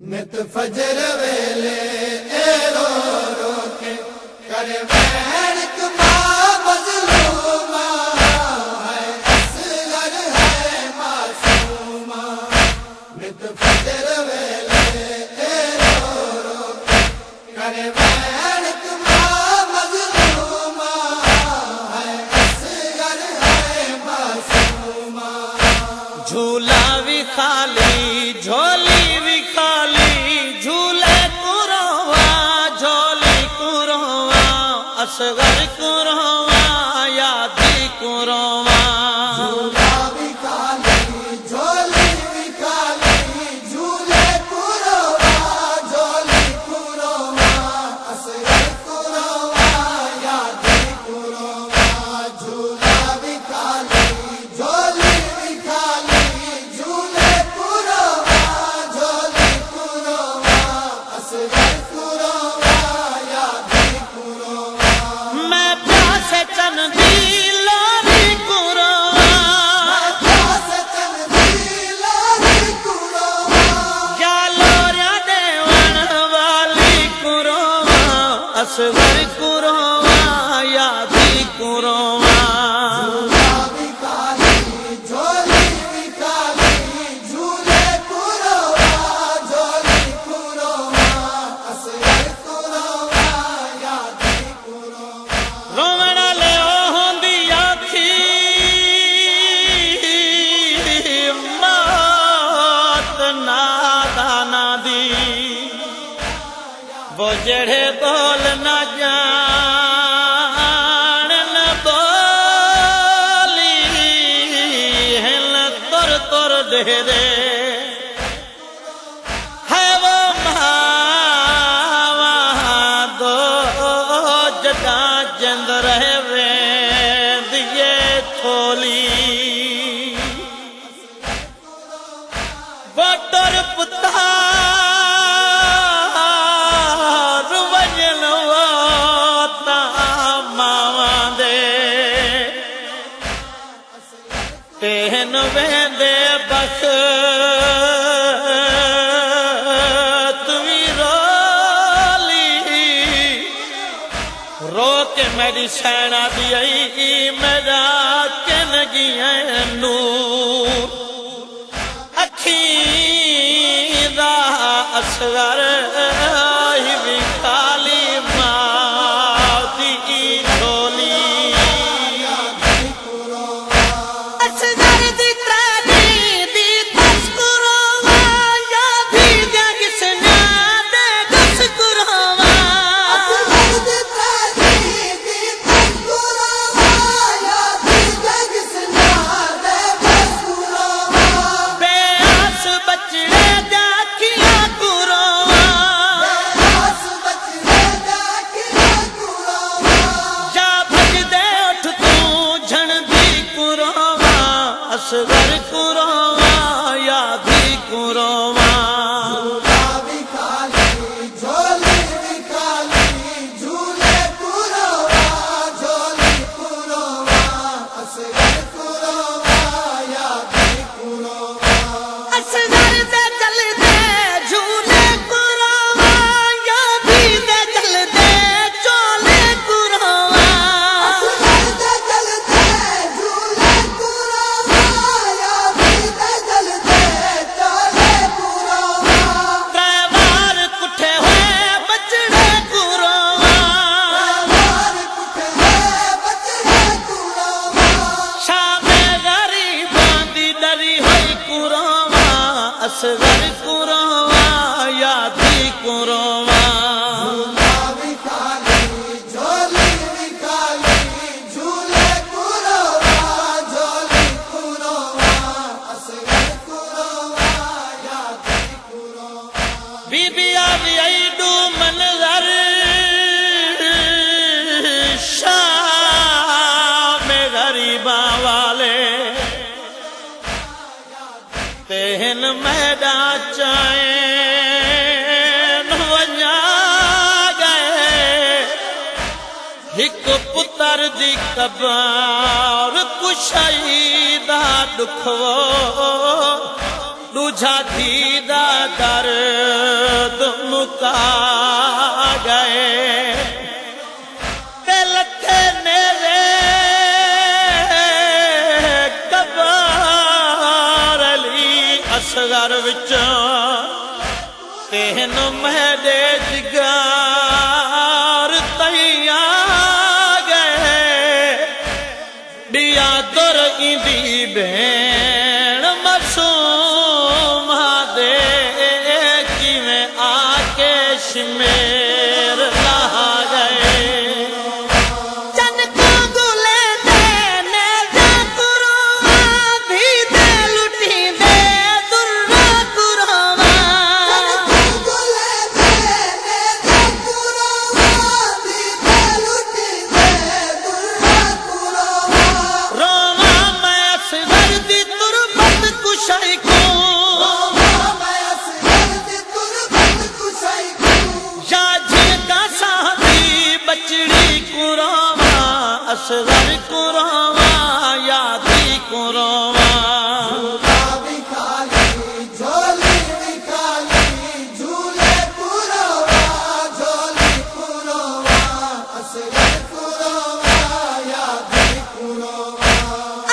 नित फजर वेले रो रो के करे वैन कमा मजलूमा है असगर है मासूमा। नित फजर वेले रो रो के करे वैन कमा मजलूमा है असगर है मासूमा। झूला भी खाली झोली भी खाली झूले कुरवा झोली कुरवा असगर कुरवा यादी कुरवा। झूला भी खाली झोली भी खाली झूले कुरवा झोली कुरवा असगर कुरवा यादी कुरवा। झूला भी खाली झोली भी खाली झूले कुरवा झोली कुरवा असगर कुरवा यादी कुरवा। मैं प्यासे चंदी लोरी कुरवा क्या लोरिया देवन वाली कुरवा असगर कुरवा यादी कुरवा। झोली भी खाली झूले कुरवा झोली कुरवा असगर कुरवा यादी कुरवा। रोवण ले होंदी आखी मौत नादाना दी वो जेड़े बोल ना जान न बोली हिल तुर तुर दे दे है वो मावा दो जदा जंद रहे वे दिए थोली बटर पुतार वजन वाता मावा दे तेन वेंदे बख तुम्ही रोली रो के मेरी सैना दी मेरा किन गिया नूर अखी दा असगर ही भी खाली माँ दी झोली। असगर दी त्रानी दी तस्कुरवा यादी जग सना दे तस्कुरवा। बेआस बचड़े जाखिया कुरवा जा भज दे उठ तू झण दी कुरवा असगर कुरवा यादी कुरवा। झूला भी खाली झोली भी खाली झूले कुरवा झोली कुरवा असगर कुरवा यादी कुरवा। असगर दे चल दे झूले कुरवा यादी दे चल दे चोले कुरवा। झूले कुरवा यादी दे चलते चले कुरवा। त्रेवार कुठे हुए बचड़े कुरवा बचड़े कुरवा शामे गरीबां दी डरी होई कुरवा असगर कुरवा यादी कुरवा। झूला भी खाली झोली भी खाली झूले कुरवा झोली कुरवा असगर कुरवा यादी कुरवा। बीबी आवी आई डू मनजर शाम गरीबां वाले तेहन मैदा चैन वञा गए हिक पुत्र दी कबार कुशाई दा दुखवो दूजा दीदा दर्द मुका गए दिल थे मेरे कबार अली असगर विच तेन मेरे जिगार तैया गए दिया दुर इंदी भेण मासूम दे किवें आके शमेर ला गए चन को गुले दे ने जा कुरवा भी दे लुटी दे दुर्रा कुरवा गुले दे ने कुरवा भी दे लुटी दे दुर्रा कुरवा रोवा मैं असगर दी तुरबत कुशाई को मैं असगर दी तुरबत कुशाई को या झिलका सादी बचड़ी कुरावा असगर कुरावा यादी कुरावा भी खाली झोली भी खाली झूले कुरवा झोली कुरवा असगर कुरवा यादी कुरवा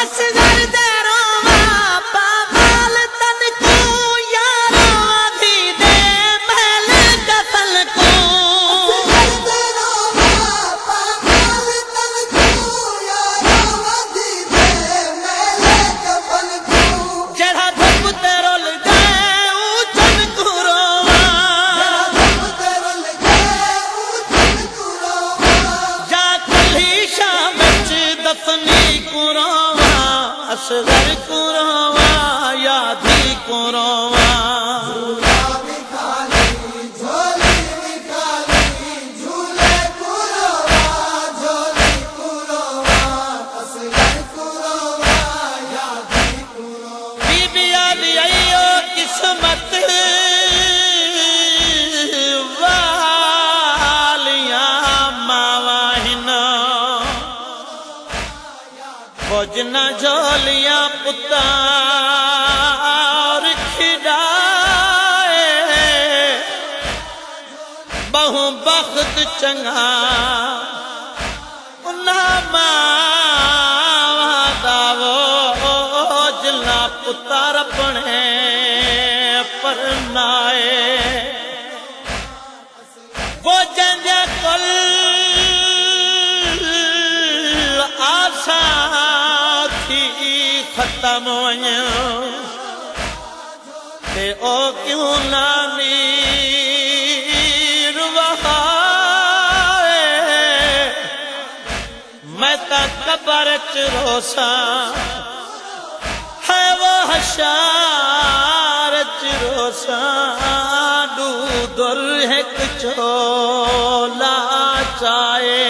असगर दे रोवा पागल तन को यारो भी दे महल कफल को जड़ा धुप ते रोल गए ऊचन कुरोवा जा कली शाम च दफनी कुरोवा असगर कुरोवा यादी कुरोवा बीबिया दियो किस्मत वालियां मावा हिना भोजना झोलियां पुतार खिडाए बहु बख्त चंगा उन्ना मावा दावो जला पुतार अपने परनाए वो जंजे कुल आशा थी खत्म वञो ते ओ क्यों ना नीर वहाए मैं ता कबर च रोसा है वो हशार च रोसा डू दुर एक चोला चाहे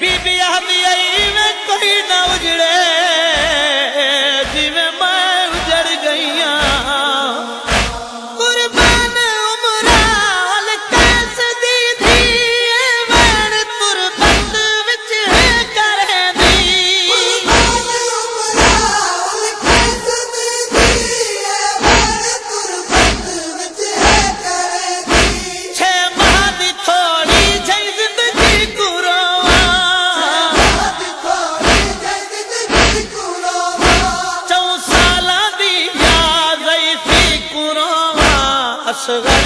बीबी आदि आई में कोई ना उजड़े जिਵੇਂ मैं उजड़ गईया कुर्बान उमराल कैस दी थी वैण तुरबत विच है करे दी छे माह दी थोड़ी जई जिंदगी कुरोवा चौ साल दी याद आई थी कुरोवा असगर